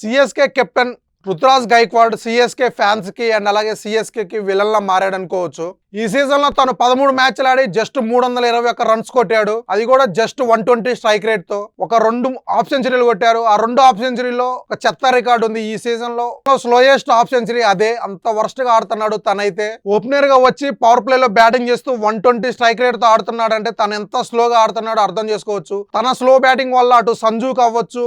CSK captain Ruturaj Gaikwad CSK fans కి and అలాగే CSK కి విలన్లా మారాడు అనుకోవచ్చు. ఈ సీజన్ లో తను 13 మ్యాచ్లు ఆడి జస్ట్ 321 రన్స్ కొట్టాడు. అది కూడా జస్ట్ 120 స్ట్రైక్ రేట్ తో. ఒక 2 హాఫ్ సెంచరీలు కొట్టారు. ఆ 2 హాఫ్ సెంచరీలో ఒక చెత్త రికార్డు ఉంది ఈ సీజన్ లో. స్లోయెస్ట్ హాఫ్ సెంచరీ అదే. అంత వర్స్ట్ గా ఆడుతున్నాడు తనైతే. ఓపెనర్ గా వచ్చి పవర్ ప్లే లో బ్యాటింగ్ చేస్తూ 120 స్ట్రైక్ రేట్ తో ఆడుతున్నాడు అంటే తను ఎంత స్లోగా ఆడుతున్నాడో అర్థం చేసుకోవచ్చు. తన స్లో బ్యాటింగ్ వల్ల అటు సంజు కావచ్చు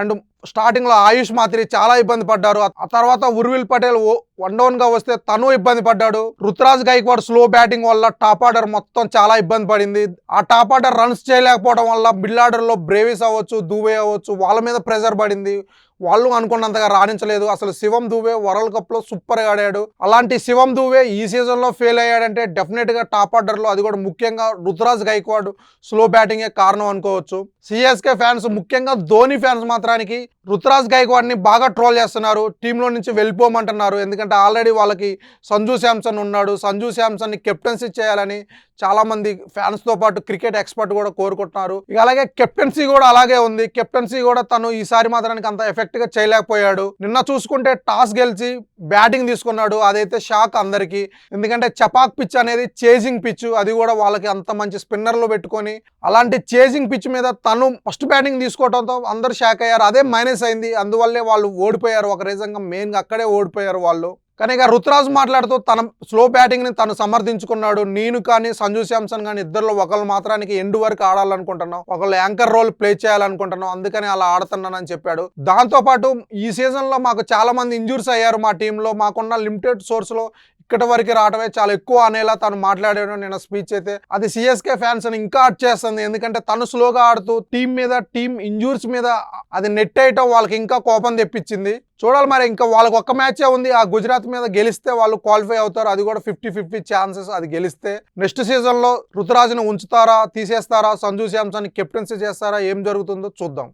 అండ్ స్టార్టింగ్ లో ఆయుష్ మాత్రి చాలా ఇబ్బంది పడ్డారు. ఆ తర్వాత ఉర్విల్ పటేల్ వన్ డౌన్ గా వస్తే తను ఇబ్బంది పడ్డాడు. రుతురాజ్ గైక్వాడ్ స్లో బ్యాటింగ్ వల్ల టాప్ ఆర్డర్ మొత్తం చాలా ఇబ్బంది పడింది. ఆ టాప్ ఆర్డర్ రన్స్ చేయలేకపోవడం వల్ల మిడిల్ ఆర్డర్ లో బ్రేవిస్ అవ్వచ్చు, దూబే అవ్వచ్చు, వాళ్ళ మీద ప్రెజర్ పడింది. వాళ్ళు అనుకున్నంతగా రాణించలేదు. అసలు శివం దూబే వరల్డ్ కప్ లో సూపర్ గా ఆడాడు. అలాంటి శివం దూబే ఈ సీజన్ లో ఫెయిల్ అయ్యాడంటే డెఫినెట్ గా టాప్ ఆర్డర్ లో, అది కూడా ముఖ్యంగా రుతురాజ్ గైక్వాడ్ స్లో బ్యాటింగే కారణం అనుకోవచ్చు. సిఎస్కే ఫ్యాన్స్, ముఖ్యంగా ధోని ఫ్యాన్స్ మాత్రానికి రుతురాజ్ గైక్వాడ్ ని బాగా ట్రోల్ చేస్తున్నారు. టీంలో నుంచి వెళ్ళిపోమంటున్నారు. ఎందుకంటే ఆల్రెడీ వాళ్ళకి సంజు శాంసన్ ఉన్నాడు. సంజు శాంసన్ ని కెప్టెన్సీ చేయాలని చాలా మంది ఫ్యాన్స్ తో పాటు క్రికెట్ ఎక్స్పర్ట్ కూడా కోరుకుంటున్నారు. ఇక అలాగే కెప్టెన్సీ కూడా అలాగే ఉంది. కెప్టెన్సీ కూడా తను ఈసారి మాత్రానికి అంత ఎఫెక్ట్ గా చేయలేకపోయాడు. నిన్న చూసుకుంటే టాస్ గెలిచి బ్యాటింగ్ తీసుకున్నాడు. అదైతే షాక్ అందరికి. ఎందుకంటే చపాక్ పిచ్ అనేది చేజింగ్ పిచ్. అది కూడా వాళ్ళకి అంత మంచి స్పిన్నర్లు పెట్టుకొని అలాంటి చేజింగ్ పిచ్ మీద తను ఫస్ట్ బ్యాటింగ్ తీసుకోవడంతో అందరు షాక్ అయ్యారు. అదే మైనస్ అయింది. అందువల్లే వాళ్ళు ఓడిపోయారు. ఒక రీజన్ గా మెయిన్ గా అక్కడే ఓడిపోయారు వాళ్ళు. కానీ ఇక రుతురాజ్ మాట్లాడుతూ తన స్లో బ్యాటింగ్ ని తను సమర్థించుకున్నాడు. నేను కానీ సంజు శాంసన్ కానీ ఇద్దరులో ఒకళ్ళు మాత్రానికి ఎండ్ వరకు ఆడాలనుకుంటున్నాం, ఒకళ్ళు యాంకర్ రోల్ ప్లే చేయాలనుకుంటున్నాం, అందుకని అలా ఆడుతున్నానని చెప్పాడు. దాంతో పాటు ఈ సీజన్ లో మాకు చాలా మంది ఇంజూర్స్ అయ్యారు. మా టీంలో మాకున్న లిమిటెడ్ సోర్స్ లో ఇక్కడి వరకు రావడమే చాలా ఎక్కువ అనేలా తను మాట్లాడాడు. నేను స్పీచ్ అయితే అది సిఎస్కే ఫ్యాన్స్ అని ఇంకా అట్ చేస్తుంది. ఎందుకంటే తను స్లోగా ఆడుతూ టీం ఇంజూర్స్ మీద అది నెట్ అయ్యటం వాళ్ళకి ఇంకా కోపం తెప్పించింది. చూడాలి మరి. ఇంకా వాళ్ళకి ఒక్క మ్యాచే ఉంది. ఆ గుజరాత్ మీద గెలిస్తే వాళ్ళు క్వాలిఫై అవుతారు. అది కూడా 50-50 ఛాన్సెస్ అది గెలిస్తే. నెక్స్ట్ సీజన్ లో రుతురాజ్ని ఉంచుతారా, తీసేస్తారా, సంజు శాంసన్ కెప్టెన్సీ చేస్తారా, ఏం జరుగుతుందో చూద్దాం.